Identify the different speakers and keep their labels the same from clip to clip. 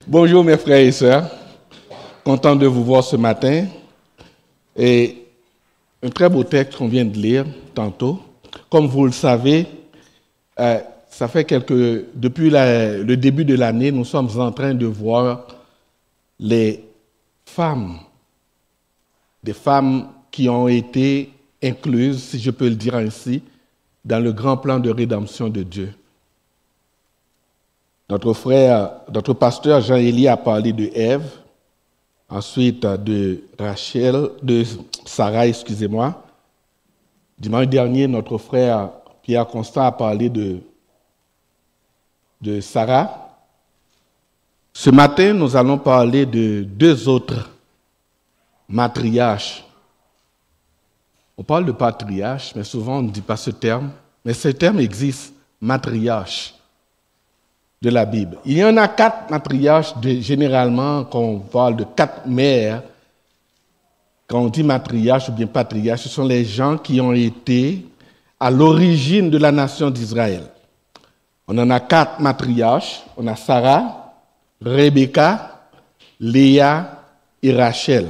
Speaker 1: Bonjour mes frères et sœurs, content de vous voir ce matin. Et un très beau texte qu'on vient de lire tantôt. Comme vous le savez, ça fait depuis le début de l'année, nous sommes en train de voir les femmes, des femmes qui ont été incluses, si je peux le dire ainsi, dans le grand plan de rédemption de Dieu. Notre pasteur Jean-Élie a parlé de Ève, ensuite de Sarah, Dimanche dernier, notre frère Pierre Constant a parlé de Sarah. Ce matin, nous allons parler de deux autres matriarches. On parle de patriarche, mais souvent on ne dit pas ce terme. Mais ce terme existe, matriarche de la Bible. Il y en a 4 matriarches, généralement, quand on parle de 4 mères, quand on dit matriarche ou bien patriarche, ce sont les gens qui ont été à l'origine de la nation d'Israël. On en a 4 matriarches. On a Sarah, Rebecca, Léa et Rachel.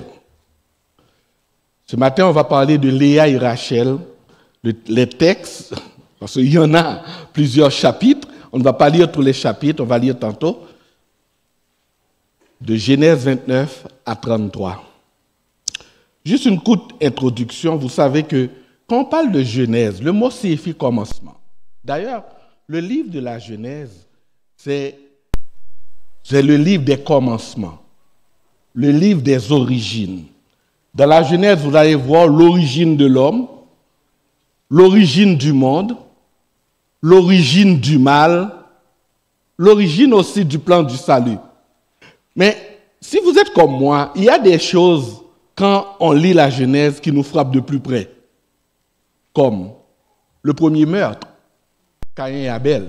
Speaker 1: Ce matin, on va parler de Léa et Rachel. Les textes, parce qu'il y en a plusieurs chapitres, on ne va pas lire tous les chapitres, on va lire tantôt, de Genèse 29 à 33. Juste une courte introduction. Vous savez que quand on parle de Genèse, le mot signifie commencement. D'ailleurs, le livre de la Genèse, c'est le livre des commencements, le livre des origines. Dans la Genèse, vous allez voir l'origine de l'homme, l'origine du monde, l'origine du mal, l'origine aussi du plan du salut. Mais si vous êtes comme moi, il y a des choses, quand on lit la Genèse, qui nous frappent de plus près. Comme le premier meurtre, Caïn et Abel.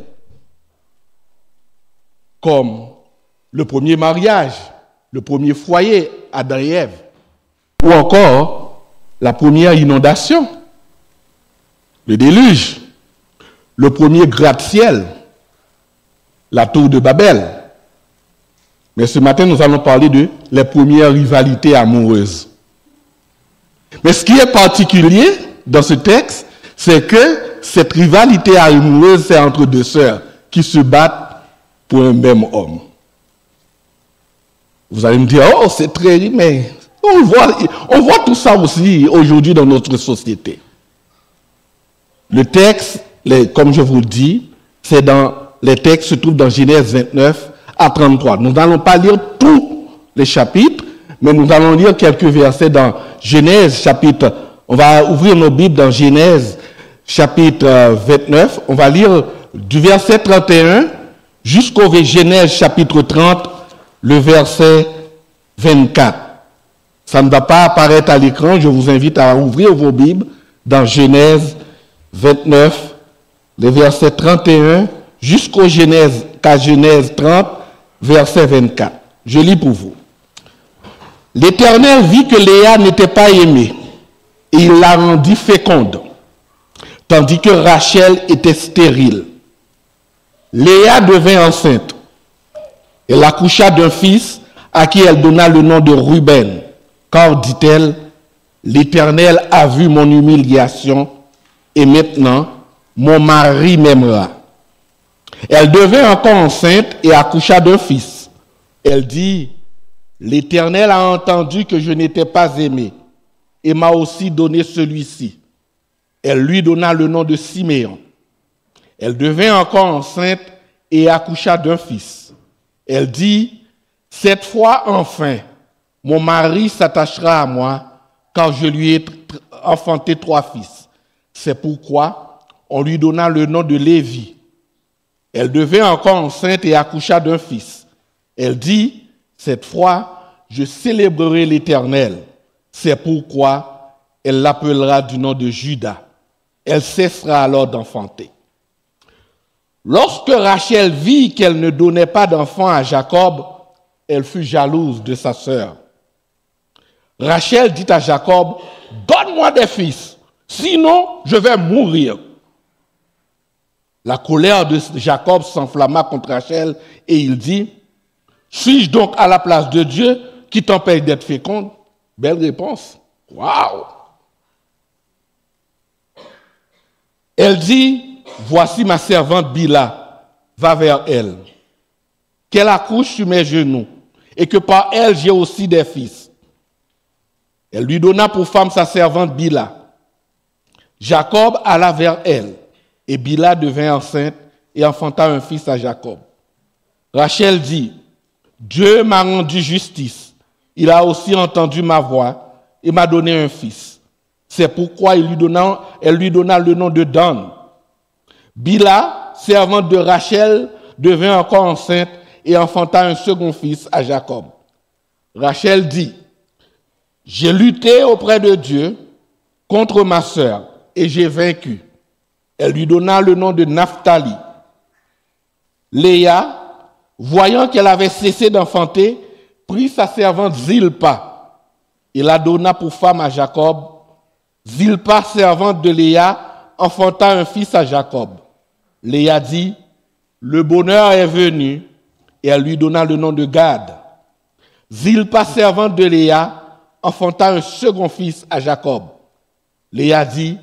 Speaker 1: Comme le premier mariage, le premier foyer, Adam et Ève. Ou encore la première inondation, le déluge. Le premier gratte-ciel, la tour de Babel. Mais ce matin, nous allons parler de les premières rivalités amoureuses. Mais ce qui est particulier dans ce texte, c'est que cette rivalité amoureuse, c'est entre deux sœurs qui se battent pour un même homme. Vous allez me dire, oh, c'est très... Mais on voit tout ça aussi aujourd'hui dans notre société. Le texte... Comme je vous le dis, les textes se trouvent dans Genèse 29 à 33. Nous n'allons pas lire tous les chapitres, mais nous allons lire quelques versets dans Genèse chapitre. On va ouvrir nos Bibles dans Genèse chapitre 29. On va lire du verset 31 jusqu'au Genèse chapitre 30, le verset 24. Ça ne va pas apparaître à l'écran. Je vous invite à ouvrir vos Bibles dans Genèse 29. Les versets 31 jusqu'au Genèse 30, verset 24. Je lis pour vous. L'Éternel vit que Léa n'était pas aimée, et il la rendit féconde, tandis que Rachel était stérile. Léa devint enceinte. Elle accoucha d'un fils à qui elle donna le nom de Ruben, car, dit-elle, l'Éternel a vu mon humiliation, et maintenant, mon mari m'aimera. Elle devint encore enceinte et accoucha d'un fils. Elle dit, l'Éternel a entendu que je n'étais pas aimée et m'a aussi donné celui-ci. Elle lui donna le nom de Siméon. Elle devint encore enceinte et accoucha d'un fils. Elle dit, cette fois enfin, mon mari s'attachera à moi, car je lui ai enfanté 3 fils. C'est pourquoi on lui donna le nom de Lévi. Elle devint encore enceinte et accoucha d'un fils. Elle dit, cette fois, je célébrerai l'Éternel. C'est pourquoi elle l'appellera du nom de Judas. Elle cessera alors d'enfanter. Lorsque Rachel vit qu'elle ne donnait pas d'enfant à Jacob, elle fut jalouse de sa sœur. Rachel dit à Jacob, donne-moi des fils, sinon je vais mourir. La colère de Jacob s'enflamma contre Rachel et il dit, Suis-je donc à la place de Dieu qui t'empêche d'être féconde? Belle réponse. Waouh! Elle dit, voici ma servante Bila, va vers elle, qu'elle accouche sur mes genoux, et que par elle j'ai aussi des fils. Elle lui donna pour femme sa servante Bila. Jacob alla vers elle, et Bila devint enceinte et enfanta un fils à Jacob. Rachel dit, Dieu m'a rendu justice, il a aussi entendu ma voix et m'a donné un fils. C'est pourquoi elle lui donna le nom de Dan. Bila, servante de Rachel, devint encore enceinte et enfanta un second fils à Jacob. Rachel dit, j'ai lutté auprès de Dieu contre ma sœur et j'ai vaincu. Elle lui donna le nom de Naphtali. Léa, voyant qu'elle avait cessé d'enfanter, prit sa servante Zilpa et la donna pour femme à Jacob. Zilpa, servante de Léa, enfanta un fils à Jacob. Léa dit, le bonheur est venu, et elle lui donna le nom de Gad. Zilpa, servante de Léa, enfanta un second fils à Jacob. Léa dit,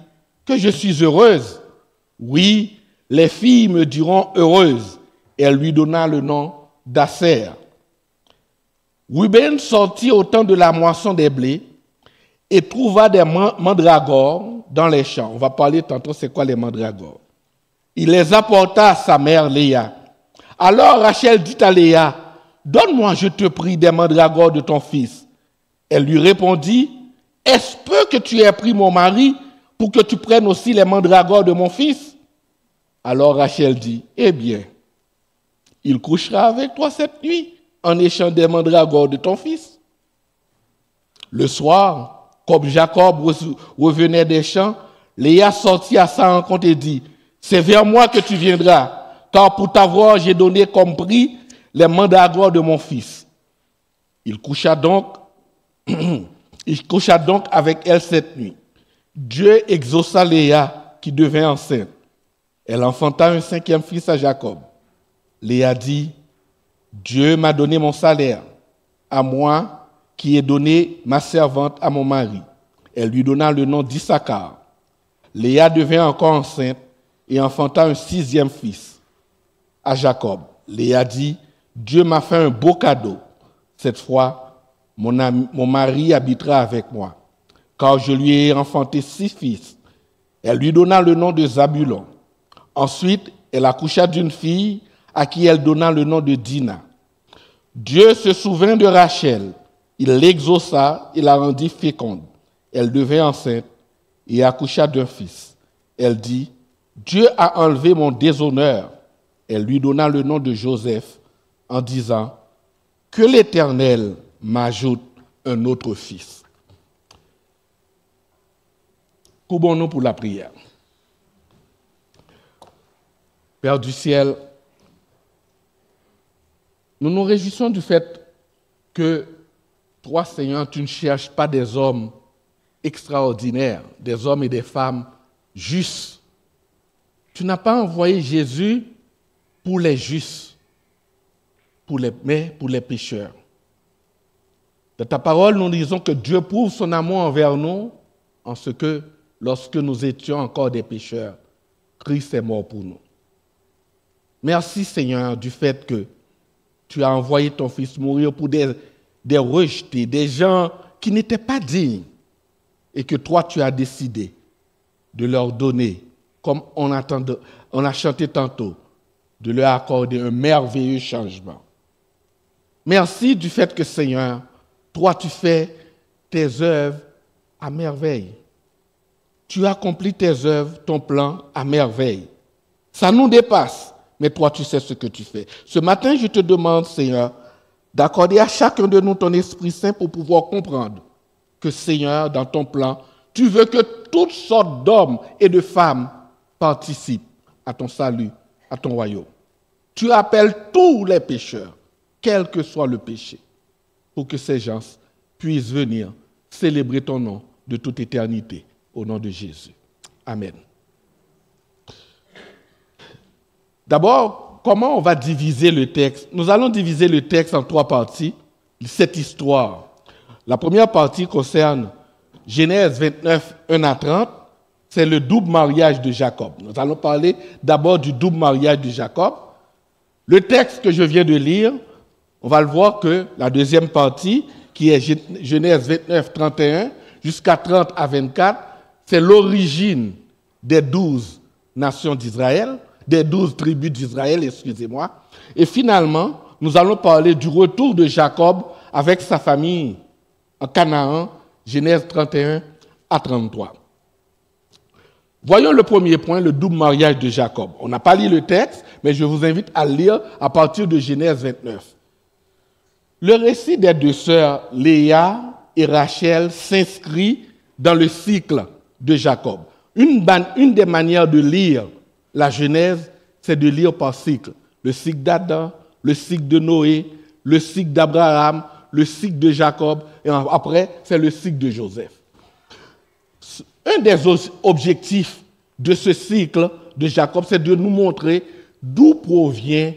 Speaker 1: que je suis heureuse. Oui, les filles me diront heureuses. Et elle lui donna le nom d'Asser. Ruben sortit au temps de la moisson des blés et trouva des mandragores dans les champs. On va parler tantôt c'est quoi les mandragores. Il les apporta à sa mère Léa. Alors Rachel dit à Léa, donne-moi, je te prie, des mandragores de ton fils. Elle lui répondit, est-ce peu que tu aies pris mon mari pour que tu prennes aussi les mandragores de mon fils? Alors Rachel dit, eh bien, il couchera avec toi cette nuit en échange des mandragores de ton fils. Le soir, comme Jacob revenait des champs, Léa sortit à sa rencontre et dit, c'est vers moi que tu viendras, car pour t'avoir, j'ai donné comme prix les mandragores de mon fils. Il coucha donc avec elle cette nuit. Dieu exauça Léa, qui devint enceinte. Elle enfanta un cinquième fils à Jacob. Léa dit, Dieu m'a donné mon salaire, à moi qui ai donné ma servante à mon mari. Elle lui donna le nom d'Issachar. Léa devint encore enceinte et enfanta un sixième fils à Jacob. Léa dit, Dieu m'a fait un beau cadeau. Cette fois, mon mari habitera avec moi, car je lui ai enfanté 6 fils. Elle lui donna le nom de Zabulon. Ensuite, elle accoucha d'une fille à qui elle donna le nom de Dina. Dieu se souvint de Rachel. Il l'exauça et la rendit féconde. Elle devint enceinte et accoucha d'un fils. Elle dit, Dieu a enlevé mon déshonneur. Elle lui donna le nom de Joseph en disant, que l'Éternel m'ajoute un autre fils. Courbons-nous pour la prière. Père du ciel, nous nous réjouissons du fait que toi, Seigneur, tu ne cherches pas des hommes extraordinaires, des hommes et des femmes justes. Tu n'as pas envoyé Jésus pour les justes, mais pour les pécheurs. Dans ta parole, nous disons que Dieu prouve son amour envers nous en ce que, lorsque nous étions encore des pécheurs, Christ est mort pour nous. Merci, Seigneur, du fait que tu as envoyé ton Fils mourir pour des rejetés, des gens qui n'étaient pas dignes, et que toi, tu as décidé de leur donner, comme on a chanté tantôt, de leur accorder un merveilleux changement. Merci du fait que, Seigneur, toi, tu fais tes œuvres à merveille. Tu accomplis tes œuvres, ton plan à merveille. Ça nous dépasse, mais toi, tu sais ce que tu fais. Ce matin, je te demande, Seigneur, d'accorder à chacun de nous ton Esprit Saint pour pouvoir comprendre que, Seigneur, dans ton plan, tu veux que toutes sortes d'hommes et de femmes participent à ton salut, à ton royaume. Tu appelles tous les pécheurs, quel que soit le péché, pour que ces gens puissent venir célébrer ton nom de toute éternité, au nom de Jésus. Amen. D'abord, comment on va diviser le texte? Nous allons diviser le texte en 3 parties, cette histoire. La première partie concerne Genèse 29, 1 à 30. C'est le double mariage de Jacob. Nous allons parler d'abord du double mariage de Jacob. Le texte que je viens de lire, on va le voir que la deuxième partie, qui est Genèse 29, 31, jusqu'à 30 à 24, c'est l'origine des 12 nations d'Israël, des 12 tribus d'Israël, excusez-moi. Et finalement, nous allons parler du retour de Jacob avec sa famille en Canaan, Genèse 31 à 33. Voyons le premier point, le double mariage de Jacob. On n'a pas lu le texte, mais je vous invite à le lire à partir de Genèse 29. Le récit des 2 sœurs, Léa et Rachel, s'inscrit dans le cycle de Jacob. Une des manières de lire la Genèse, c'est de lire par cycle. Le cycle d'Adam, le cycle de Noé, le cycle d'Abraham, le cycle de Jacob, et après, c'est le cycle de Joseph. Un des objectifs de ce cycle de Jacob, c'est de nous montrer d'où proviennent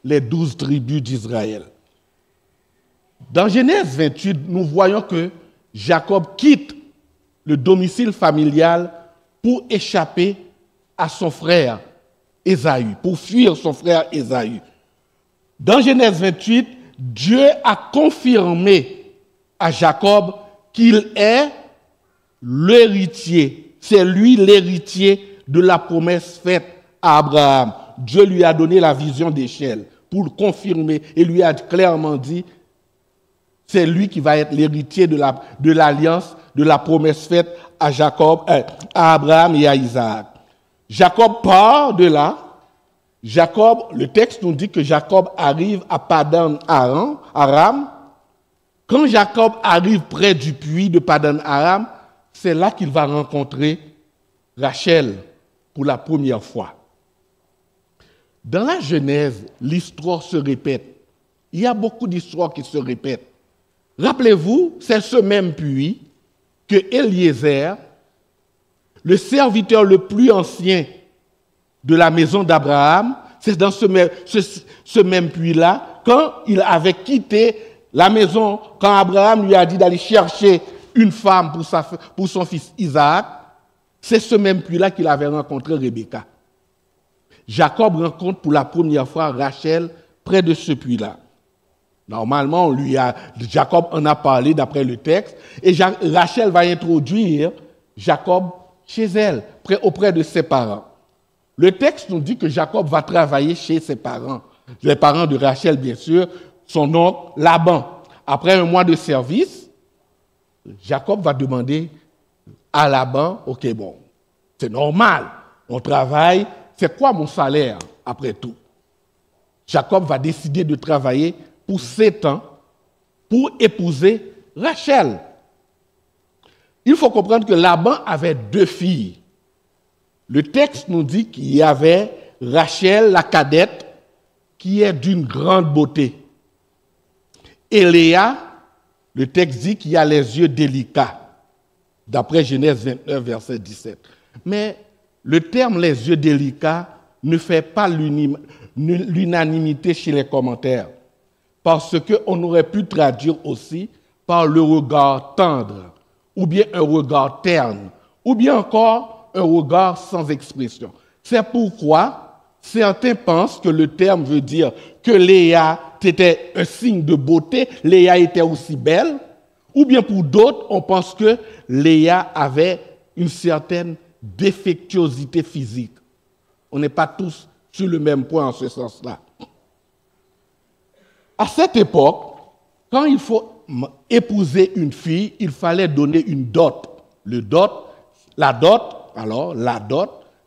Speaker 1: les 12 tribus d'Israël. Dans Genèse 28, nous voyons que Jacob quitte le domicile familial pour échapper à son frère Ésaü, pour fuir son frère Ésaü. Dans Genèse 28, Dieu a confirmé à Jacob qu'il est l'héritier. C'est lui l'héritier de la promesse faite à Abraham. Dieu lui a donné la vision d'échelle pour le confirmer et lui a clairement dit c'est lui qui va être l'héritier de l'alliance, de la promesse faite à Jacob, à Abraham et à Isaac. Jacob part de là. Le texte nous dit que Jacob arrive à Padan Aram. Quand Jacob arrive près du puits de Padan Aram, c'est là qu'il va rencontrer Rachel pour la première fois. Dans la Genèse, l'histoire se répète. Il y a beaucoup d'histoires qui se répètent. Rappelez-vous, c'est ce même puits que Eliezer, le serviteur le plus ancien de la maison d'Abraham, c'est dans ce même puits-là, quand il avait quitté la maison, quand Abraham lui a dit d'aller chercher une femme pour son fils Isaac, c'est ce même puits-là qu'il avait rencontré Rebecca. Jacob rencontre pour la première fois Rachel près de ce puits-là. Normalement, Jacob en a parlé d'après le texte, et Rachel va introduire Jacob chez elle, auprès de ses parents. Le texte nous dit que Jacob va travailler chez ses parents, les parents de Rachel, bien sûr, son oncle Laban. Après 1 mois de service, Jacob va demander à Laban, ok, bon, c'est normal, on travaille, c'est quoi mon salaire après tout? Jacob va décider de travailler pour 7 ans pour épouser Rachel. Il faut comprendre que Laban avait 2 filles. Le texte nous dit qu'il y avait Rachel, la cadette, qui est d'une grande beauté. Et Léa, le texte dit qu'il a les yeux délicats, d'après Genèse 29, verset 17. Mais le terme « les yeux délicats » ne fait pas l'unanimité chez les commentaires, parce qu'on aurait pu traduire aussi par le regard tendre, ou bien un regard terne, ou bien encore un regard sans expression. C'est pourquoi certains pensent que le terme veut dire que Léa était un signe de beauté, Léa était aussi belle, ou bien pour d'autres, on pense que Léa avait une certaine défectuosité physique. On n'est pas tous sur le même point en ce sens-là. À cette époque, quand il faut épouser une fille, il fallait donner une dot. La dot,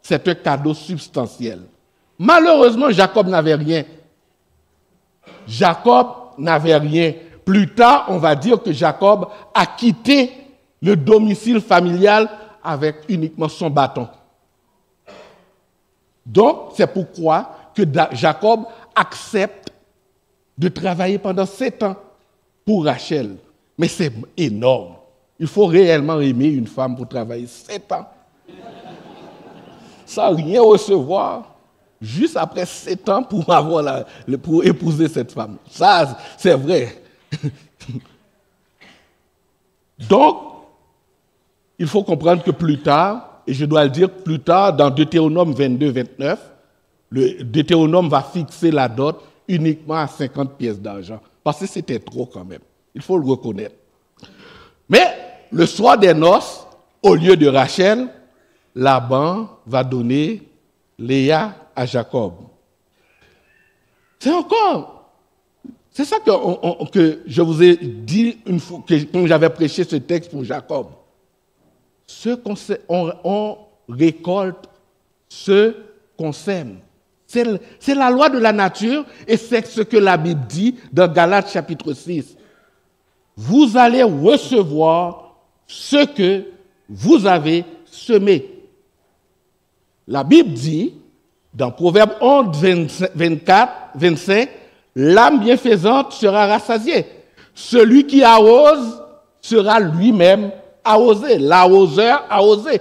Speaker 1: c'est un cadeau substantiel. Malheureusement, Jacob n'avait rien. Plus tard, on va dire que Jacob a quitté le domicile familial avec uniquement son bâton. Donc, c'est pourquoi que Jacob accepte de travailler pendant 7 ans pour Rachel. Mais c'est énorme. Il faut réellement aimer une femme pour travailler 7 ans. Sans rien recevoir. juste après 7 ans pour épouser cette femme. Ça, c'est vrai. Donc, il faut comprendre que plus tard, et je dois le dire plus tard, dans Deutéronome 22-29, le Deutéronome va fixer la dot uniquement à 50 pièces d'argent. Parce que c'était trop quand même. Il faut le reconnaître. Mais le soir des noces, au lieu de Rachel, Laban va donner Léa à Jacob. C'est ça que je vous ai dit une fois quand j'avais prêché ce texte pour Jacob. On récolte ce qu'on sème. C'est la loi de la nature et c'est ce que la Bible dit dans Galates chapitre 6. Vous allez recevoir ce que vous avez semé. La Bible dit, dans Proverbe 11, 25, l'âme bienfaisante sera rassasiée. Celui qui arrose sera lui-même arrosé. L'arroseur arrosé.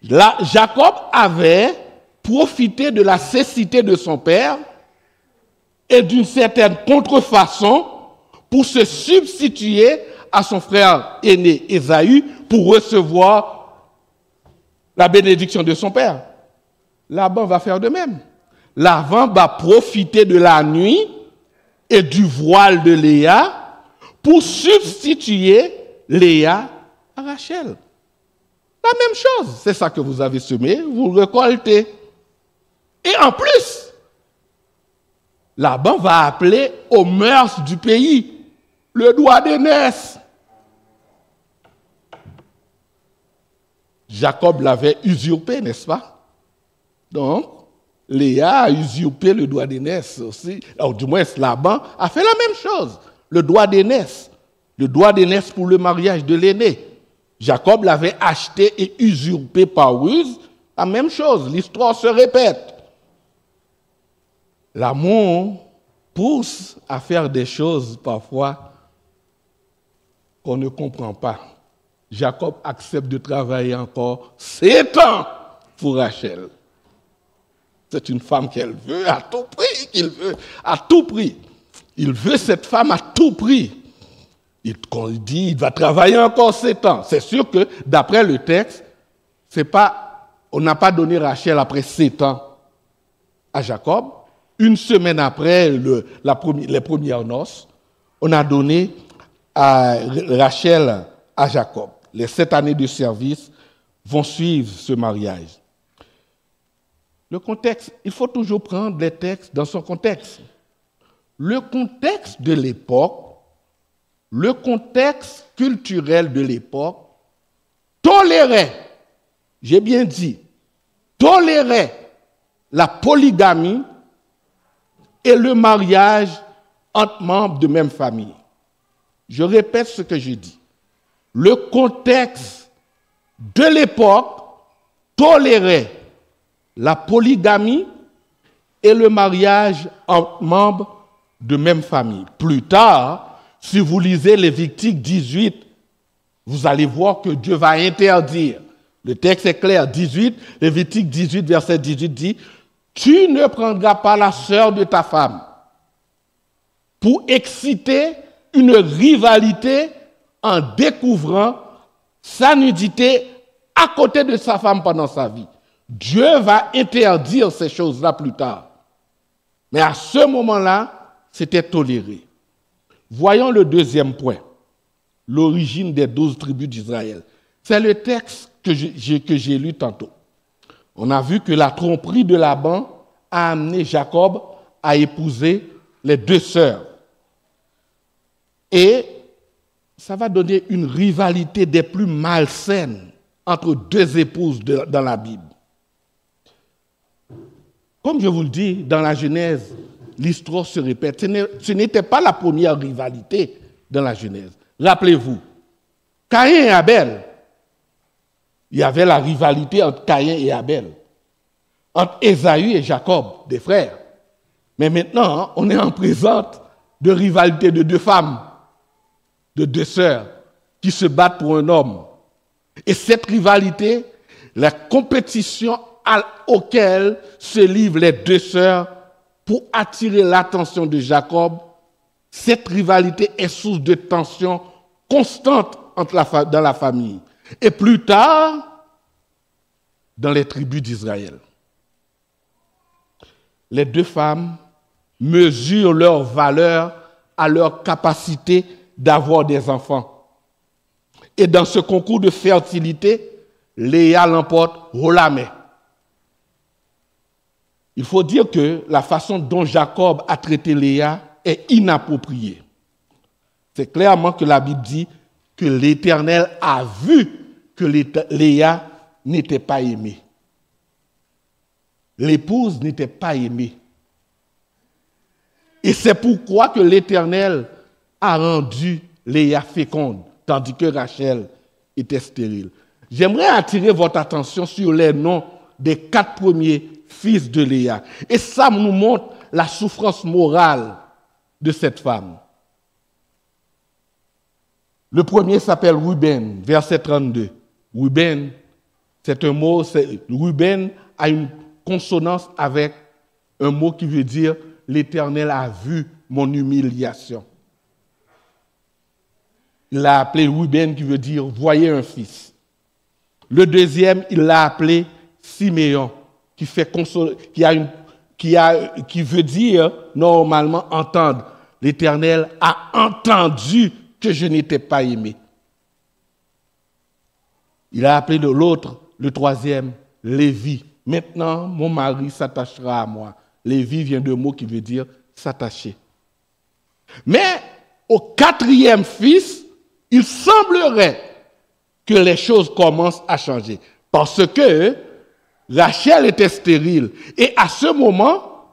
Speaker 1: Là, Jacob avait profité de la cécité de son père et d'une certaine contrefaçon pour se substituer à son frère aîné Ésaü pour recevoir la bénédiction de son père. Laban va faire de même. Laban va profiter de la nuit et du voile de Léa pour substituer Léa à Rachel. La même chose, c'est ça que vous avez semé, vous récoltez. Et en plus, Laban va appeler aux mœurs du pays le droit d'aînesse. Jacob l'avait usurpé, n'est-ce pas? Donc, Léa a usurpé le droit d'aînesse aussi. Alors, du moins, Laban a fait la même chose. Le droit d'aînesse. Le droit d'aînesse pour le mariage de l'aîné. Jacob l'avait acheté et usurpé par ruse. La même chose. L'histoire se répète. L'amour pousse à faire des choses parfois qu'on ne comprend pas. Jacob accepte de travailler encore 7 ans pour Rachel. C'est une femme qu'elle veut à tout prix, qu'il veut à tout prix. Il veut cette femme à tout prix. Quand il dit il va travailler encore 7 ans, c'est sûr que d'après le texte, on n'a pas donné Rachel après 7 ans à Jacob. Une semaine après les premières noces, on a donné Rachel à Jacob. Les 7 années de service vont suivre ce mariage. Le contexte, il faut toujours prendre les textes dans son contexte. Le contexte de l'époque, le contexte culturel de l'époque, tolérait, j'ai bien dit, tolérait la polygamie et le mariage entre membres de même famille. Je répète ce que je dis. Le contexte de l'époque tolérait la polygamie et le mariage entre membres de même famille. Plus tard, si vous lisez Lévitique 18, vous allez voir que Dieu va interdire. Le texte est clair, Lévitique 18, verset 18 dit « Tu ne prendras pas la sœur de ta femme pour exciter une rivalité en découvrant sa nudité à côté de sa femme pendant sa vie. » Dieu va interdire ces choses-là plus tard. Mais à ce moment-là, c'était toléré. Voyons le deuxième point, l'origine des 12 tribus d'Israël. C'est le texte que j'ai lu tantôt. On a vu que la tromperie de Laban a amené Jacob à épouser les 2 sœurs. Et ça va donner une rivalité des plus malsaines entre 2 épouses dans la Bible. Comme je vous le dis, dans la Genèse, l'histoire se répète. Ce n'était pas la première rivalité dans la Genèse. Rappelez-vous, Caïn et Abel, il y avait la rivalité entre Caïn et Abel, entre Ésaü et Jacob, des frères. Mais maintenant, on est en présence de rivalité de 2 femmes, de 2 sœurs, qui se battent pour un homme. Et cette rivalité, la compétition auquel se livrent les deux sœurs pour attirer l'attention de Jacob, cette rivalité est source de tensions constantes dans la famille. Et plus tard, dans les tribus d'Israël. Les deux femmes mesurent leur valeur à leur capacité d'avoir des enfants. Et dans ce concours de fertilité, Léa l'emporte haut la main. Il faut dire que la façon dont Jacob a traité Léa est inappropriée. C'est clairement que la Bible dit que l'Éternel a vu que Léa n'était pas aimée. L'épouse n'était pas aimée. Et c'est pourquoi que l'Éternel a rendu Léa féconde, tandis que Rachel était stérile. J'aimerais attirer votre attention sur les noms des 4 premiers fils de Léa. Et ça nous montre la souffrance morale de cette femme. Le premier s'appelle Ruben, verset 32. Ruben, c'est un mot, Ruben a une consonance avec un mot qui veut dire « l'Éternel a vu mon humiliation ». Il l'a appelé Ruben, qui veut dire « voyez un fils ». Le deuxième, il l'a appelé Siméon, qui veut dire normalement entendre. L'Éternel a entendu que je n'étais pas aimé. Il a appelé de l'autre, le troisième, Lévi. Maintenant, mon mari s'attachera à moi. Lévi vient d'un mot qui veut dire s'attacher. Mais au 4e fils, il semblerait que les choses commencent à changer. Parce que Rachel était stérile. Et à ce moment,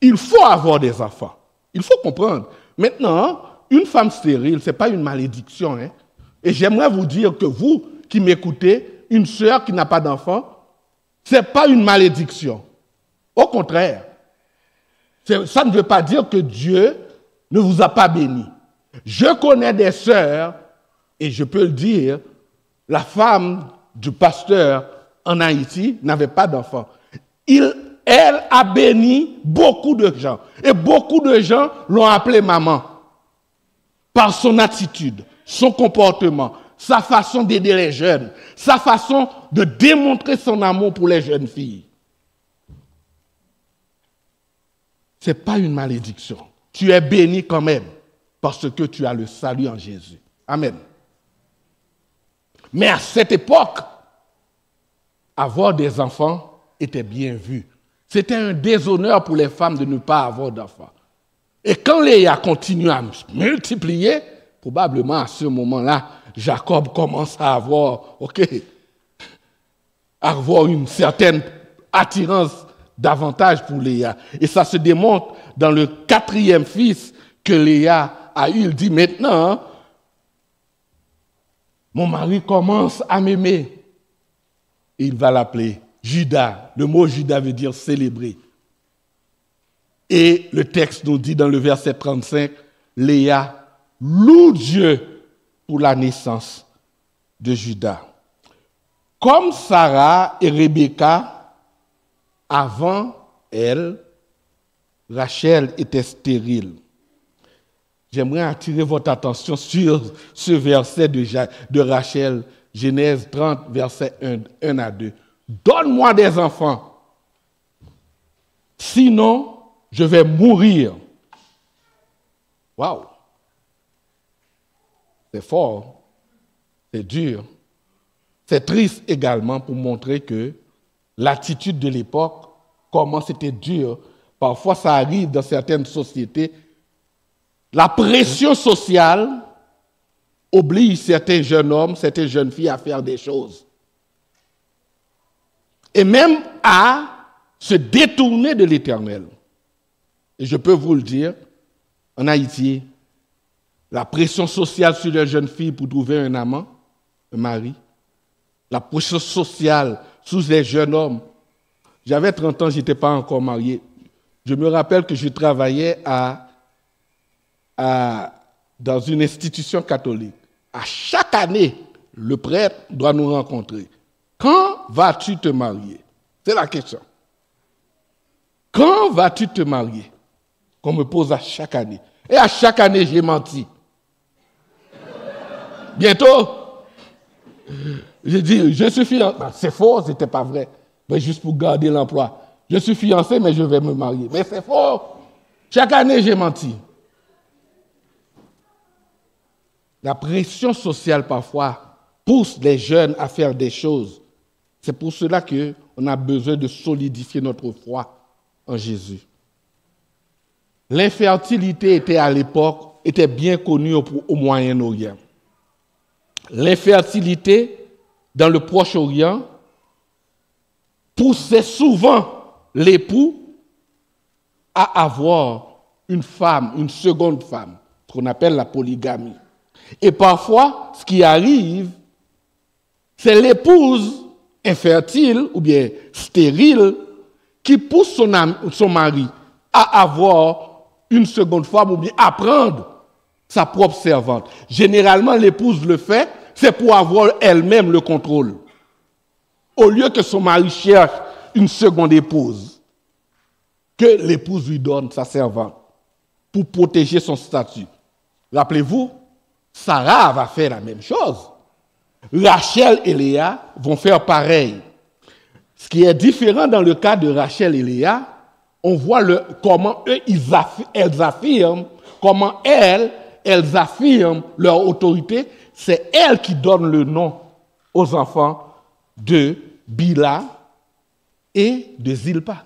Speaker 1: il faut avoir des enfants. Il faut comprendre. Maintenant, une femme stérile, ce n'est pas une malédiction. Hein? Et j'aimerais vous dire que vous qui m'écoutez, une sœur qui n'a pas d'enfant, ce n'est pas une malédiction. Au contraire, ça ne veut pas dire que Dieu ne vous a pas béni. Je connais des sœurs, et je peux le dire, la femme du pasteur en Haïti n'avait pas d'enfant. Elle a béni beaucoup de gens. Et beaucoup de gens l'ont appelée maman. Par son attitude, son comportement, sa façon d'aider les jeunes, sa façon de démontrer son amour pour les jeunes filles. Ce n'est pas une malédiction. Tu es béni quand même parce que tu as le salut en Jésus. Amen. Mais à cette époque, avoir des enfants était bien vu. C'était un déshonneur pour les femmes de ne pas avoir d'enfants. Et quand Léa continue à multiplier, probablement à ce moment-là, Jacob commence à avoir une certaine attirance davantage pour Léa. Et ça se démontre dans le 4e fils que Léa a eu. Il dit maintenant, mon mari commence à m'aimer. Et il va l'appeler Judas. Le mot Judas veut dire célébrer. Et le texte nous dit dans le verset 35, Léa loue Dieu pour la naissance de Judas. Comme Sarah et Rebecca, avant elle, Rachel était stérile. J'aimerais attirer votre attention sur ce verset de Rachel, Genèse 30, verset 1 à 2. Donne-moi des enfants, sinon je vais mourir. Waouh! C'est fort, c'est dur. C'est triste également pour montrer que l'attitude de l'époque, comment c'était dur. Parfois, ça arrive dans certaines sociétés. La pression sociale oblige certains jeunes hommes, certaines jeunes filles à faire des choses. Et même à se détourner de l'Éternel. Et je peux vous le dire, en Haïti, la pression sociale sur les jeunes filles pour trouver un amant, un mari, la pression sociale sur les jeunes hommes. J'avais 30 ans, je n'étais pas encore marié. Je me rappelle que je travaillais dans une institution catholique. À chaque année, le prêtre doit nous rencontrer. Quand vas-tu te marier? C'est la question. Quand vas-tu te marier? Qu'on me pose à chaque année. Et à chaque année, j'ai menti. Bientôt, j'ai dit, je suis fiancé. C'est faux, ce n'était pas vrai. Mais juste pour garder l'emploi. Je suis fiancé, mais je vais me marier. Mais c'est faux. Chaque année, j'ai menti. La pression sociale, parfois, pousse les jeunes à faire des choses. C'est pour cela qu'on a besoin de solidifier notre foi en Jésus. L'infertilité à l'époque était bien connue au Moyen-Orient. L'infertilité dans le Proche-Orient poussait souvent l'époux à avoir une femme, une seconde femme, ce qu'on appelle la polygamie. Et parfois, ce qui arrive, c'est l'épouse infertile ou bien stérile qui pousse son mari à avoir une seconde femme ou bien à prendre sa propre servante. Généralement, l'épouse le fait, c'est pour avoir elle-même le contrôle. Au lieu que son mari cherche une seconde épouse, que l'épouse lui donne sa servante pour protéger son statut. Rappelez-vous, Sarah va faire la même chose. Rachel et Léa vont faire pareil. Ce qui est différent dans le cas de Rachel et Léa, on voit comment elles affirment, comment elles affirment leur autorité. C'est elles qui donnent le nom aux enfants de Bila et de Zilpa.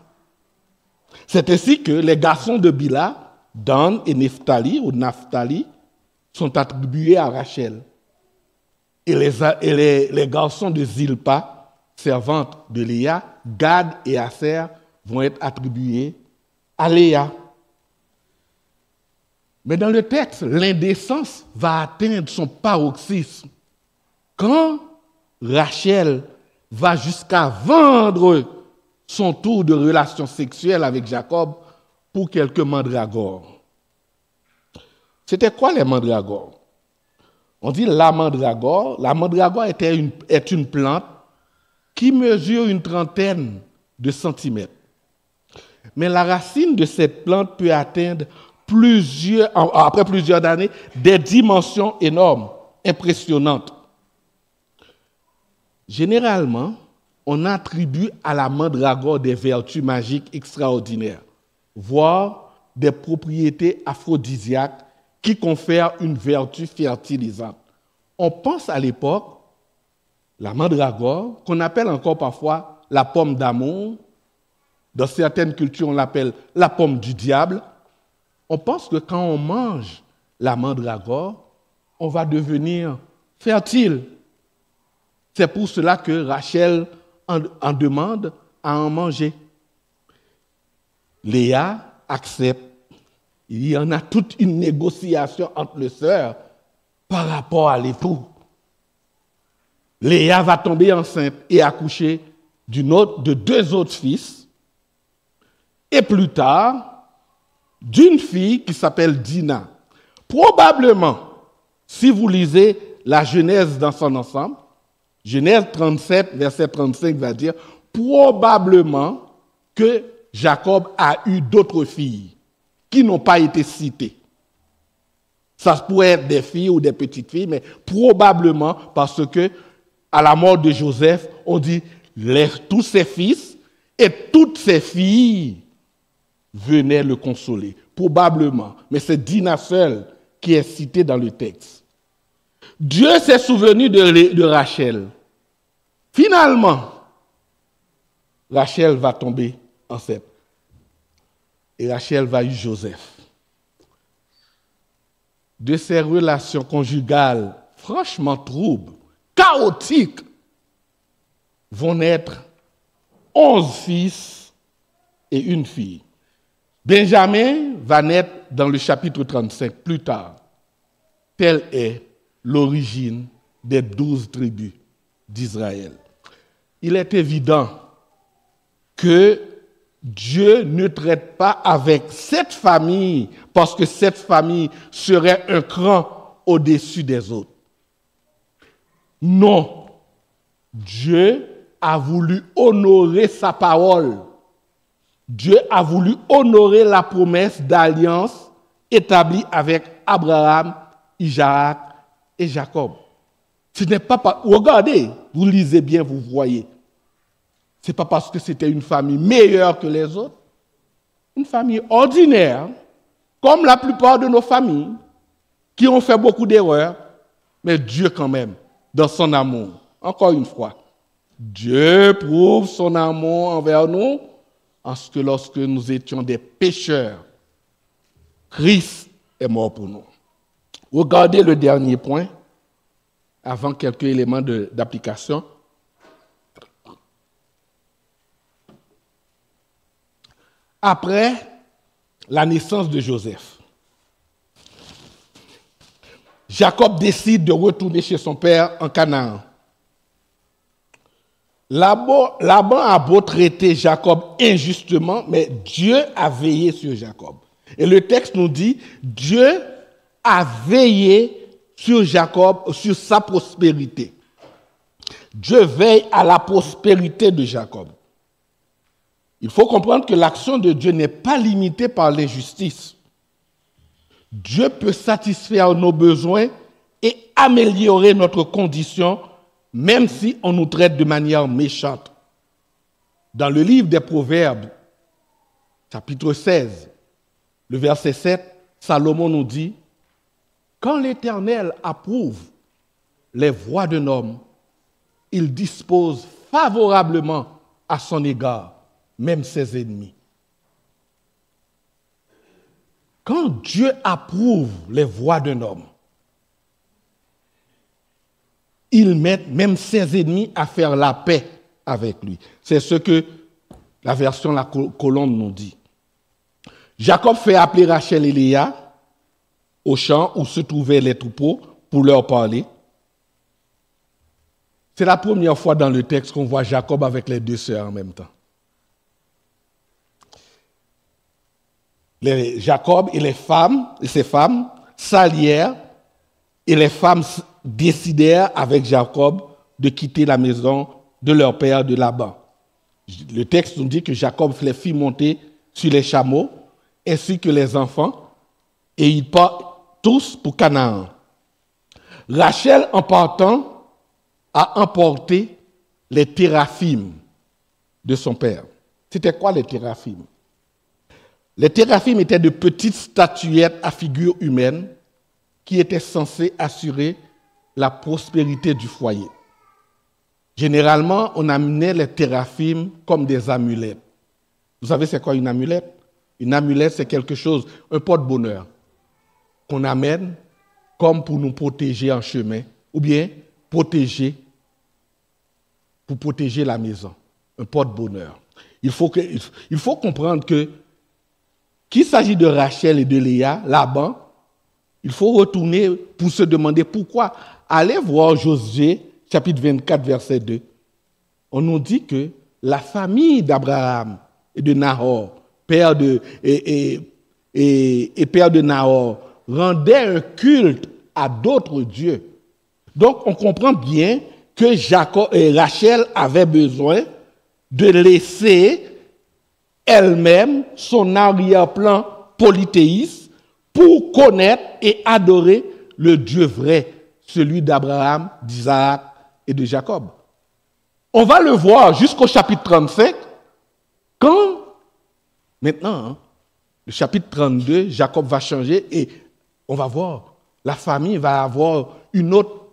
Speaker 1: C'est ainsi que les garçons de Bila, Dan et Naphtali, sont attribués à Rachel. Et les garçons de Zilpa, servantes de Léa, Gad et Aser, vont être attribués à Léa. Mais dans le texte, l'indécence va atteindre son paroxysme quand Rachel va jusqu'à vendre son tour de relation sexuelle avec Jacob pour quelques mandragores. C'était quoi les mandragores? On dit la mandragore. La mandragore est une plante qui mesure une trentaine de centimètres. Mais la racine de cette plante peut atteindre après plusieurs années des dimensions énormes, impressionnantes. Généralement, on attribue à la mandragore des vertus magiques extraordinaires, voire des propriétés aphrodisiaques qui confèrent une vertu fertilisante. On pense à l'époque, la mandragore, qu'on appelle encore parfois la pomme d'amour. Dans certaines cultures, on l'appelle la pomme du diable. On pense que quand on mange la mandragore, on va devenir fertile. C'est pour cela que Rachel en demande à en manger. Léa accepte. Il y en a toute une négociation entre les sœurs par rapport à l'époux. Léa va tomber enceinte et accoucher de deux autres fils. Et plus tard, d'une fille qui s'appelle Dina. Probablement, si vous lisez la Genèse dans son ensemble, Genèse 37, verset 35 va dire, probablement que Jacob a eu d'autres filles qui n'ont pas été citées. Ça pourrait être des filles ou des petites filles, mais probablement parce que à la mort de Joseph, on dit tous ses fils et toutes ses filles venaient le consoler. Probablement. Mais c'est Dina seule qui est citée dans le texte. Dieu s'est souvenu de Rachel. Finalement, Rachel va tomber enceinte. Et Rachel va eu Joseph. De ces relations conjugales franchement troubles, chaotiques, vont naître 11 fils et une fille. Benjamin va naître dans le chapitre 35 plus tard. Telle est l'origine des 12 tribus d'Israël. Il est évident que Dieu ne traite pas avec cette famille parce que cette famille serait un cran au-dessus des autres. Non, Dieu a voulu honorer sa parole. Dieu a voulu honorer la promesse d'alliance établie avec Abraham, Isaac et Jacob. Ce n'est pas... Regardez, vous lisez bien, vous voyez. Ce n'est pas parce que c'était une famille meilleure que les autres. Une famille ordinaire, comme la plupart de nos familles, qui ont fait beaucoup d'erreurs, mais Dieu quand même, dans son amour. Encore une fois, Dieu prouve son amour envers nous en ce que lorsque nous étions des pécheurs, Christ est mort pour nous. Regardez le dernier point, avant quelques éléments d'application. Après la naissance de Joseph, Jacob décide de retourner chez son père en Canaan. Laban a beau traiter Jacob injustement, mais Dieu a veillé sur Jacob. Et le texte nous dit, Dieu a veillé sur Jacob, sur sa prospérité. Dieu veille à la prospérité de Jacob. Il faut comprendre que l'action de Dieu n'est pas limitée par l'injustice. Dieu peut satisfaire nos besoins et améliorer notre condition, même si on nous traite de manière méchante. Dans le livre des Proverbes, chapitre 16, le verset 7, Salomon nous dit, « Quand l'Éternel approuve les voies d'un homme, il dispose favorablement à son égard, même ses ennemis. » Quand Dieu approuve les voies d'un homme, il met même ses ennemis à faire la paix avec lui. C'est ce que la version La Colombe nous dit. Jacob fait appeler Rachel et Léa au champ où se trouvaient les troupeaux pour leur parler. C'est la première fois dans le texte qu'on voit Jacob avec les deux sœurs en même temps. Jacob et ses femmes s'allièrent et les femmes décidèrent avec Jacob de quitter la maison de leur père de Laban. Le texte nous dit que Jacob les fit monter sur les chameaux ainsi que les enfants et ils partent tous pour Canaan. Rachel, en partant, a emporté les téraphim de son père. C'était quoi les téraphim? Les téraphim étaient de petites statuettes à figure humaine qui étaient censées assurer la prospérité du foyer. Généralement, on amenait les téraphim comme des amulettes. Vous savez c'est quoi une amulette? Une amulette, c'est quelque chose, un porte-bonheur qu'on amène comme pour nous protéger en chemin ou bien pour protéger la maison, un porte-bonheur. Il faut comprendre que qu'il s'agit de Rachel et de Léa, Laban, il faut retourner pour se demander pourquoi. Allez voir Josué, chapitre 24, verset 2. On nous dit que la famille d'Abraham et de Nahor, père de Nahor, rendait un culte à d'autres dieux. Donc, on comprend bien que Rachel avait besoin de laisser elle-même son arrière-plan polythéiste pour connaître et adorer le Dieu vrai, celui d'Abraham, d'Isaac et de Jacob. On va le voir jusqu'au chapitre 35, quand, maintenant, le chapitre 32, Jacob va changer et on va voir, la famille va avoir une autre,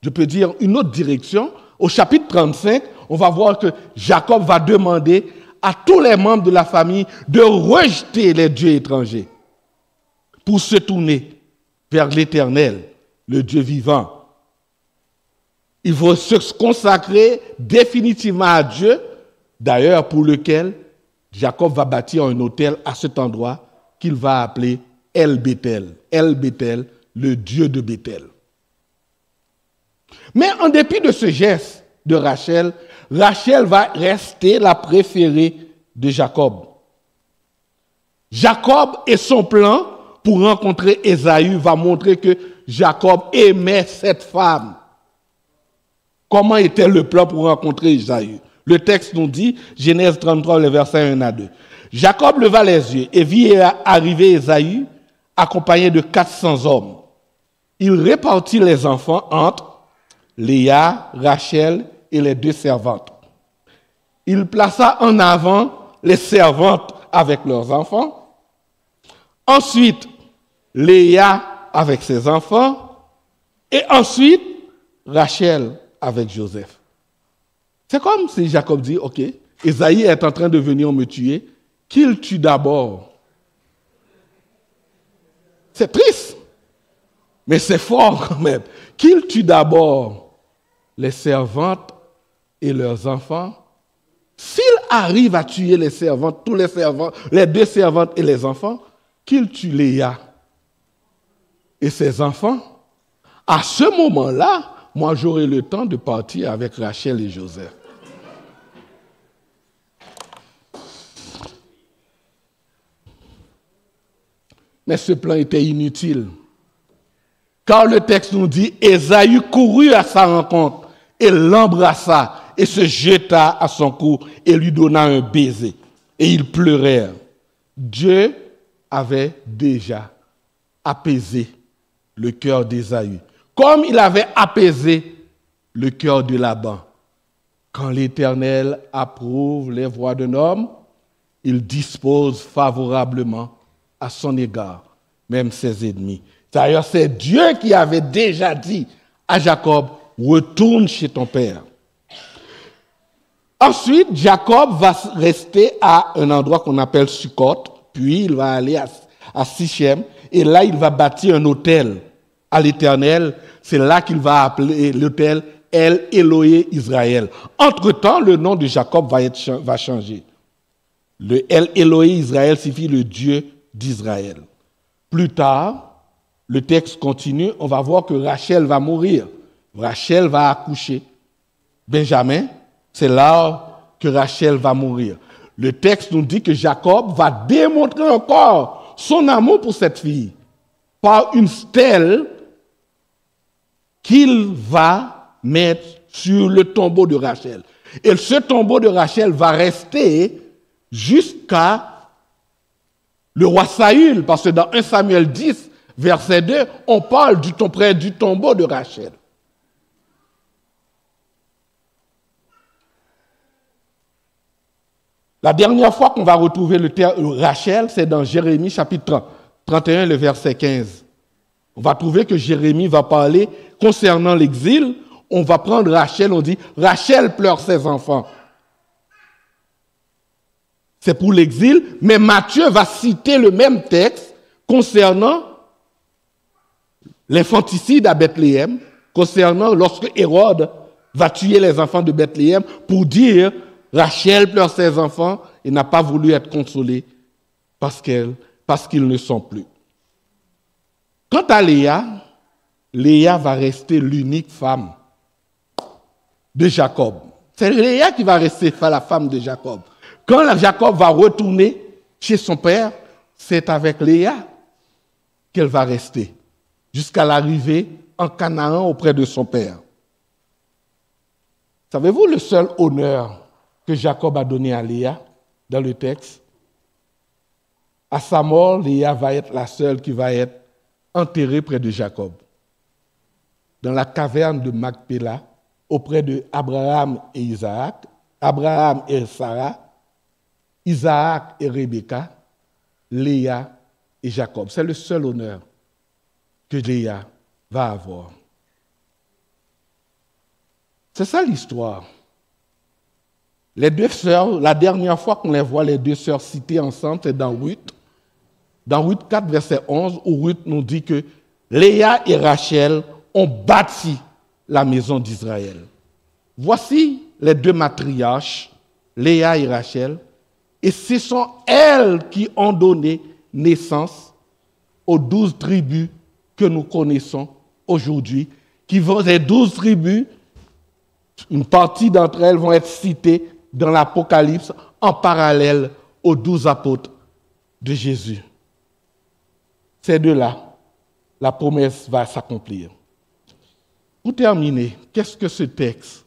Speaker 1: je peux dire, une autre direction. Au chapitre 35, on va voir que Jacob va demander à tous les membres de la famille de rejeter les dieux étrangers pour se tourner vers l'Éternel, le Dieu vivant. Il faut se consacrer définitivement à Dieu, d'ailleurs pour lequel Jacob va bâtir un autel à cet endroit qu'il va appeler El-Béthel. El-Béthel, le Dieu de Béthel. Mais en dépit de ce geste de Rachel, Rachel va rester la préférée de Jacob. Jacob et son plan pour rencontrer Ésaü va montrer que Jacob aimait cette femme. comment était le plan pour rencontrer Ésaü. Le texte nous dit, Genèse 33, le verset 1 à 2. Jacob leva les yeux et vit arriver Ésaü, accompagné de 400 hommes. Il répartit les enfants entre Léa, Rachel et les 2 servantes. Il plaça en avant les servantes avec leurs enfants. Ensuite, Léa avec ses enfants. Et ensuite, Rachel avec Joseph. C'est comme si Jacob dit, OK, Ésaü est en train de venir me tuer, qu'il tue d'abord. C'est triste, mais c'est fort quand même. Qu'il tue d'abord les servantes et leurs enfants. S'il arrive à tuer les servantes, tous les servants, les 2 servantes et les enfants, qu'il tue Léa et ses enfants. À ce moment-là, moi j'aurai le temps de partir avec Rachel et Joseph. Mais ce plan était inutile. Car le texte nous dit, Ésaü courut à sa rencontre et l'embrassa et se jeta à son cou et lui donna un baiser. Et ils pleurèrent. Dieu avait déjà apaisé le cœur d'Ésaü, comme il avait apaisé le cœur de Laban. Quand l'Éternel approuve les voies d'un homme, il dispose favorablement à son égard, même ses ennemis. D'ailleurs, c'est Dieu qui avait déjà dit à Jacob, retourne chez ton père. Ensuite, Jacob va rester à un endroit qu'on appelle Sukkot, puis il va aller à Sichem, et là, il va bâtir un autel à l'Éternel. C'est là qu'il va appeler l'autel El Eloé Israël. Entre-temps, le nom de Jacob va changer. Le El Eloé Israël signifie le Dieu d'Israël. Plus tard, le texte continue, on va voir que Rachel va mourir. Rachel va accoucher. Benjamin, c'est là que Rachel va mourir. Le texte nous dit que Jacob va démontrer encore son amour pour cette fille par une stèle qu'il va mettre sur le tombeau de Rachel. Et ce tombeau de Rachel va rester jusqu'à le roi Saül, parce que dans 1 Samuel 10, verset 2, on parle près du tombeau de Rachel. La dernière fois qu'on va retrouver le terme Rachel, c'est dans Jérémie chapitre 31, le verset 15. On va trouver que Jérémie va parler concernant l'exil. On va prendre Rachel, on dit Rachel pleure ses enfants. C'est pour l'exil, mais Matthieu va citer le même texte concernant l'infanticide à Bethléem, concernant lorsque Hérode va tuer les enfants de Bethléem pour dire Rachel pleure ses enfants et n'a pas voulu être consolée parce qu'ils ne sont plus. Quant à Léa, Léa va rester l'unique femme de Jacob. C'est Léa qui va rester la femme de Jacob. Quand Jacob va retourner chez son père, c'est avec Léa qu'elle va rester jusqu'à l'arrivée en Canaan auprès de son père. Savez-vous le seul honneur que Jacob a donné à Léa dans le texte? À sa mort, Léa va être la seule qui va être enterrée près de Jacob, dans la caverne de Macpéla, auprès de Abraham et Isaac, Abraham et Sarah, Isaac et Rebecca, Léa et Jacob. C'est le seul honneur que Léa va avoir. C'est ça l'histoire. Les 2 sœurs, la dernière fois qu'on les voit, les 2 sœurs citées ensemble, c'est dans Ruth. Dans Ruth 4, verset 11, où Ruth nous dit que Léa et Rachel ont bâti la maison d'Israël. Voici les 2 matriarches, Léa et Rachel, et ce sont elles qui ont donné naissance aux 12 tribus que nous connaissons aujourd'hui, qui vont, les 12 tribus, une partie d'entre elles vont être citées dans l'Apocalypse en parallèle aux 12 apôtres de Jésus. Ces 2-là, la promesse va s'accomplir. Pour terminer, qu'est-ce que ce texte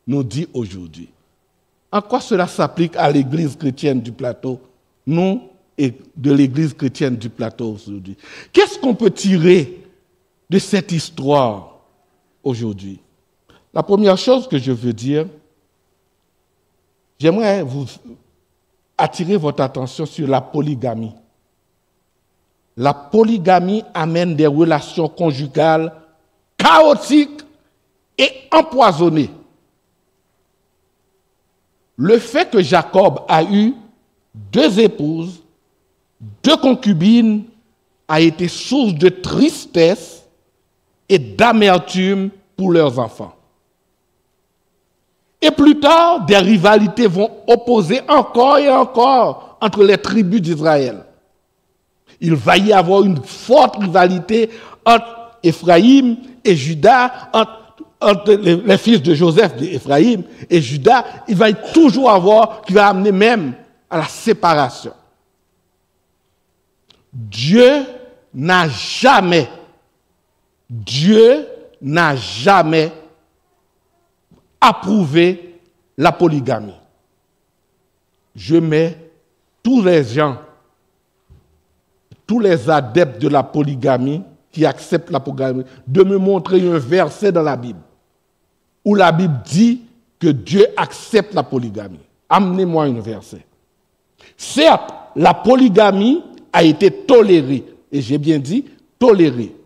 Speaker 1: nous dit aujourd'hui? En quoi cela s'applique à l'Église chrétienne du plateau, nous et de l'Église chrétienne du plateau aujourd'hui? Qu'est-ce qu'on peut tirer de cette histoire aujourd'hui? La première chose que je veux dire, j'aimerais vous attirer votre attention sur la polygamie. La polygamie amène des relations conjugales chaotiques et empoisonnées. Le fait que Jacob a eu 2 épouses, 2 concubines, a été source de tristesse et d'amertume pour leurs enfants. Et plus tard, des rivalités vont opposer encore et encore entre les tribus d'Israël. Il va y avoir une forte rivalité entre Éphraïm et Juda, entre les fils de Joseph, d'Éphraïm et Juda. Il va y toujours avoir, qui va amener même à la séparation. Dieu n'a jamais approuvé la polygamie. Je mets tous les gens, tous les adeptes de la polygamie qui acceptent la polygamie, de me montrer un verset dans la Bible où la Bible dit que Dieu accepte la polygamie. Amenez-moi un verset. Certes, la polygamie a été tolérée, et j'ai bien dit tolérée.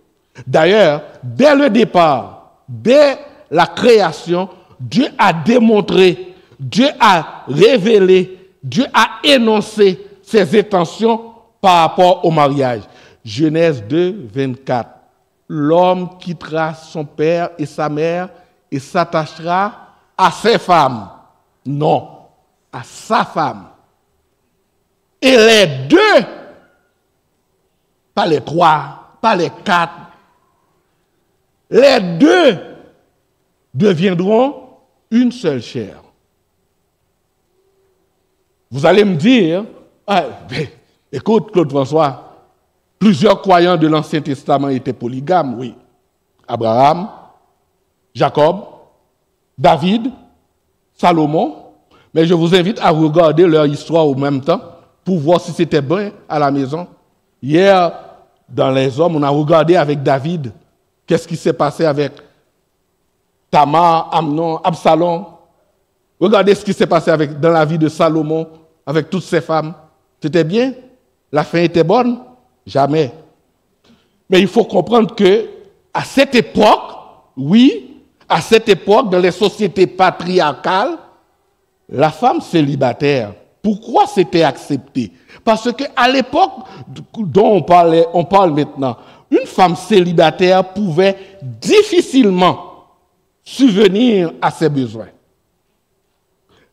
Speaker 1: D'ailleurs, dès le départ, dès la création, Dieu a démontré, Dieu a révélé, Dieu a énoncé ses intentions par rapport au mariage. Genèse 2, 24. L'homme quittera son père et sa mère et s'attachera à ses femmes. Non, à sa femme. Et les 2, pas les 3, pas les 4, les 2 deviendront une seule chair. Vous allez me dire, écoute Claude François, plusieurs croyants de l'Ancien Testament étaient polygames, oui. Abraham, Jacob, David, Salomon, mais je vous invite à regarder leur histoire au même temps pour voir si c'était bien à la maison. Hier, dans Les Hommes, on a regardé avec David qu'est-ce qui s'est passé avec Tamar, Amnon, Absalom. Regardez ce qui s'est passé dans la vie de Salomon, avec toutes ses femmes. C'était bien? La fin était bonne? Jamais. Mais il faut comprendre que à cette époque, oui, à cette époque, dans les sociétés patriarcales, la femme célibataire, pourquoi c'était accepté? Parce qu'à l'époque dont on parle maintenant, une femme célibataire pouvait difficilement subvenir à ses besoins.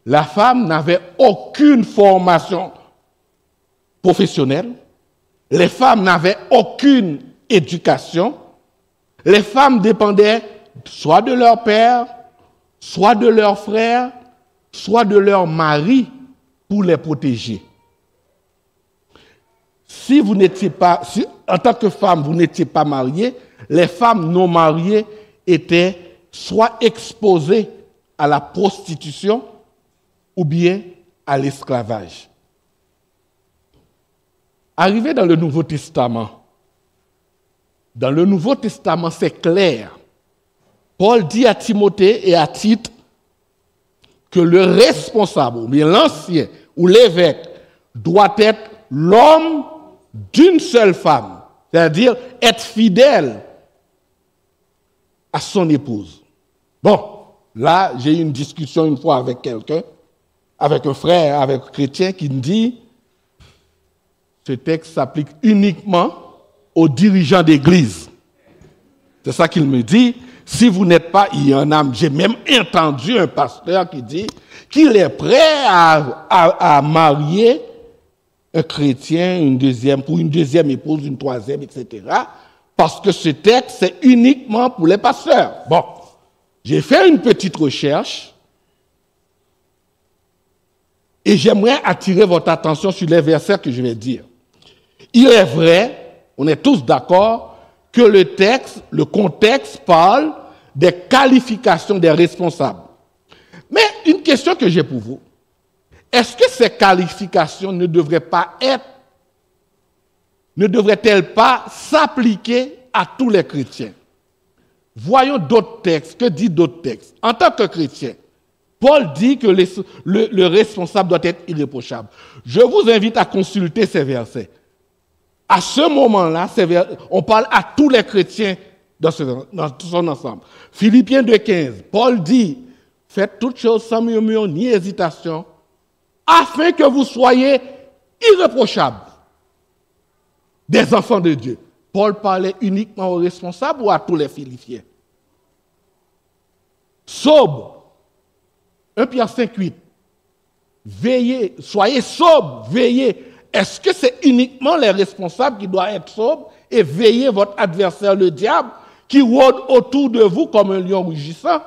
Speaker 1: La femme n'avait aucune formation professionnelle. Les femmes n'avaient aucune éducation. Les femmes dépendaient soit de leur père, soit de leur frère, soit de leur mari pour les protéger. Si vous n'étiez pas, en tant que femme, vous n'étiez pas mariée, les femmes non mariées étaient soit exposées à la prostitution ou bien à l'esclavage. Arrivé dans le Nouveau Testament, c'est clair. Paul dit à Timothée et à Tite que le responsable, ou bien l'ancien, ou l'évêque, doit être l'homme d'une seule femme, c'est-à-dire être fidèle à son épouse. Bon, là, j'ai eu une discussion une fois avec quelqu'un, avec un frère, avec un chrétien qui me dit ce texte s'applique uniquement aux dirigeants d'église. C'est ça qu'il me dit. Si vous n'êtes pas, il y en a, j'ai même entendu un pasteur qui dit qu'il est prêt à marier un chrétien, pour une deuxième épouse, une troisième, etc. Parce que ce texte, c'est uniquement pour les pasteurs. Bon, j'ai fait une petite recherche et j'aimerais attirer votre attention sur les versets que je vais dire. Il est vrai, on est tous d'accord, que le contexte parle des qualifications des responsables. Mais une question que j'ai pour vous, est-ce que ces qualifications ne devraient-elles pas s'appliquer à tous les chrétiens? Voyons d'autres textes. Que dit d'autres textes? En tant que chrétien, Paul dit que le responsable doit être irréprochable. Je vous invite à consulter ces versets. À ce moment-là, on parle à tous les chrétiens dans son ensemble. Philippiens 2,15, Paul dit, faites toutes choses sans murmure ni hésitation, afin que vous soyez irréprochables, des enfants de Dieu. Paul parlait uniquement aux responsables ou à tous les Philippiens? Sobre. 1 Pierre 5,8. Veillez, soyez sobres, veillez. Est-ce que c'est uniquement les responsables qui doivent être sobres et veiller votre adversaire, le diable, qui rôde autour de vous comme un lion rugissant?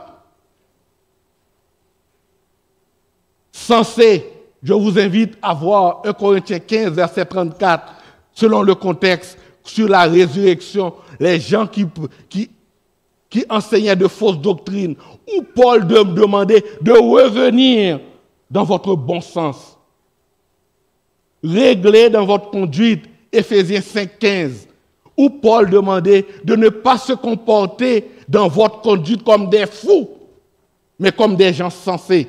Speaker 1: Censé, je vous invite à voir 1 Corinthiens 15, verset 34, selon le contexte, sur la résurrection, les gens qui enseignaient de fausses doctrines, où Paul demandait de revenir dans votre bon sens. Réglez dans votre conduite, Éphésiens 5, 15, où Paul demandait de ne pas se comporter dans votre conduite comme des fous, mais comme des gens sensés.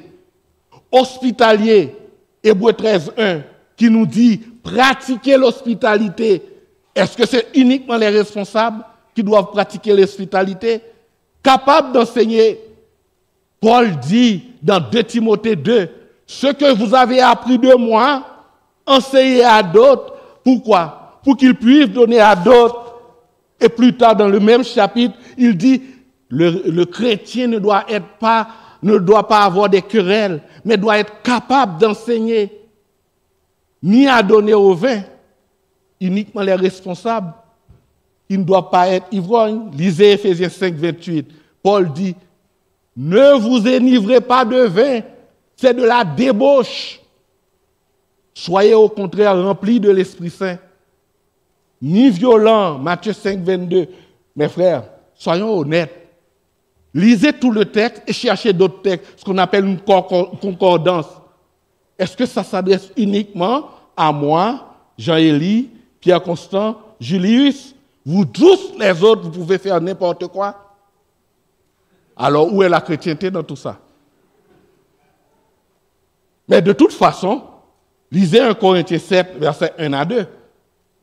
Speaker 1: Hospitalier, Hébreux 13, 1, qui nous dit pratiquer l'hospitalité. Est-ce que c'est uniquement les responsables qui doivent pratiquer l'hospitalité? Capable d'enseigner, Paul dit dans 2 Timothée 2, ce que vous avez appris de moi, enseignez à d'autres. Pourquoi? Pour qu'ils puissent donner à d'autres. Et plus tard, dans le même chapitre, il dit, le chrétien ne doit pas avoir des querelles, mais doit être capable d'enseigner, ni à donner au vin. Uniquement les responsables, ils ne doivent pas être ivrognes. Lisez Éphésiens 5, 28. Paul dit, ne vous enivrez pas de vin, c'est de la débauche. Soyez au contraire remplis de l'Esprit Saint. Ni violents, Matthieu 5, 22. Mes frères, soyons honnêtes. Lisez tout le texte et cherchez d'autres textes, ce qu'on appelle une concordance. Est-ce que ça s'adresse uniquement à moi, Jean-Élie, Pierre Constant, Julius? Vous tous les autres, vous pouvez faire n'importe quoi. Alors, où est la chrétienté dans tout ça? Mais de toute façon, lisez 1 Corinthiens 7, versets 1 à 2.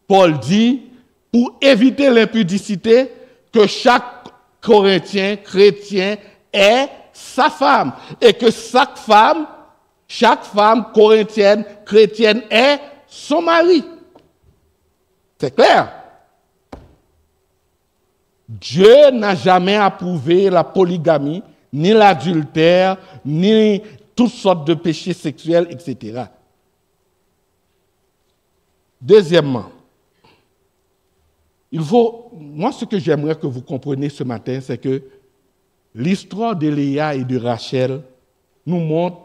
Speaker 1: Paul dit, pour éviter l'impudicité, que chaque Corinthien, chrétien, ait sa femme. Et que chaque femme corinthienne, chrétienne, ait son mari. C'est clair. Dieu n'a jamais approuvé la polygamie, ni l'adultère, ni toutes sortes de péchés sexuels, etc. Deuxièmement, moi ce que j'aimerais que vous compreniez ce matin, c'est que l'histoire de Léa et de Rachel nous montre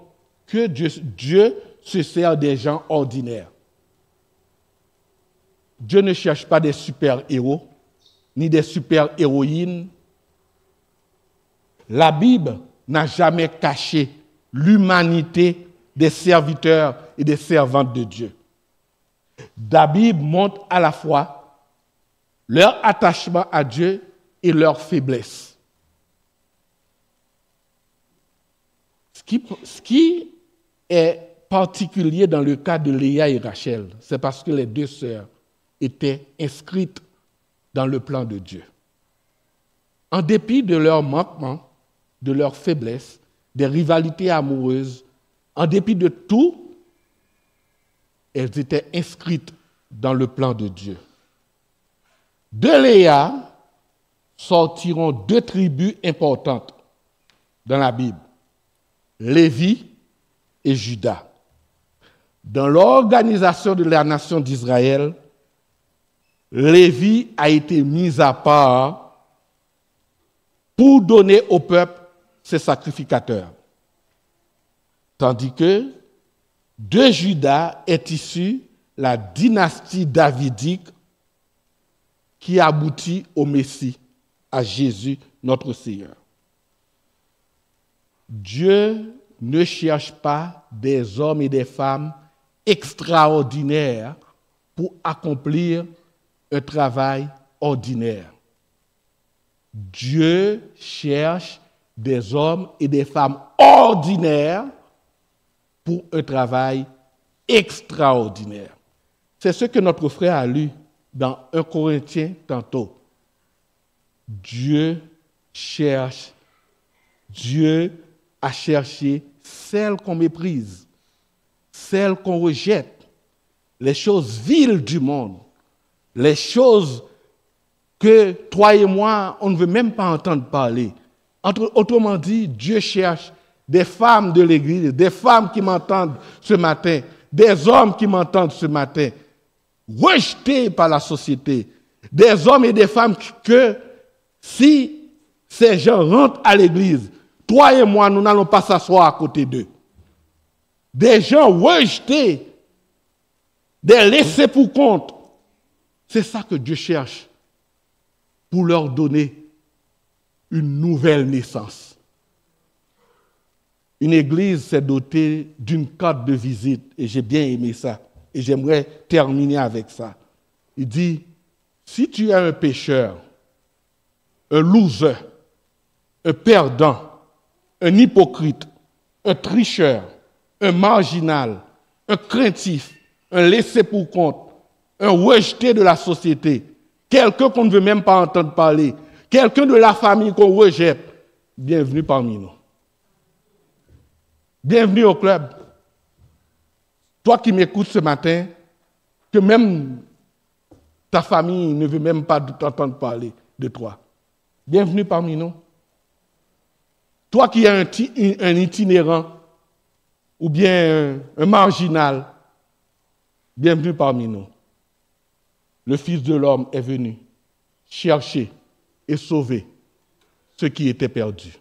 Speaker 1: que Dieu se sert des gens ordinaires. Dieu ne cherche pas des super-héros, ni des super-héroïnes. La Bible n'a jamais caché l'humanité des serviteurs et des servantes de Dieu. La Bible montre à la fois leur attachement à Dieu et leur faiblesse. Ce qui est particulier dans le cas de Léa et Rachel, c'est parce que les deux sœurs étaient inscrites dans le plan de Dieu. En dépit de leur manquement, de leur faiblesse, des rivalités amoureuses, en dépit de tout, elles étaient inscrites dans le plan de Dieu. De Léa sortiront 2 tribus importantes dans la Bible, Lévi et Juda. Dans l'organisation de la nation d'Israël, Lévi a été mis à part pour donner au peuple ses sacrificateurs. Tandis que de Juda est issue la dynastie davidique qui aboutit au Messie, à Jésus, notre Seigneur. Dieu ne cherche pas des hommes et des femmes extraordinaires pour accomplir un travail ordinaire. Dieu cherche des hommes et des femmes ordinaires pour un travail extraordinaire. C'est ce que notre frère a lu dans 1 Corinthiens tantôt. Dieu a cherché celles qu'on méprise, celles qu'on rejette, les choses viles du monde, les choses que toi et moi, on ne veut même pas entendre parler. Autrement dit, Dieu cherche des femmes de l'Église, des femmes qui m'entendent ce matin, des hommes qui m'entendent ce matin, rejetés par la société, des hommes et des femmes que si ces gens rentrent à l'Église, toi et moi, nous n'allons pas s'asseoir à côté d'eux. Des gens rejetés, des laissés pour compte. C'est ça que Dieu cherche pour leur donner une nouvelle naissance. Une église s'est dotée d'une carte de visite, et j'ai bien aimé ça, et j'aimerais terminer avec ça. Il dit, si tu es un pécheur, un loser, un perdant, un hypocrite, un tricheur, un marginal, un craintif, un laissé pour compte, un rejeté de la société, quelqu'un qu'on ne veut même pas entendre parler, quelqu'un de la famille qu'on rejette, bienvenue parmi nous. Bienvenue au club. Toi qui m'écoutes ce matin, que même ta famille ne veut même pas t'entendre parler de toi. Bienvenue parmi nous. Toi qui es un itinérant ou bien un marginal, bienvenue parmi nous. Le Fils de l'homme est venu chercher et sauver ceux qui étaient perdus.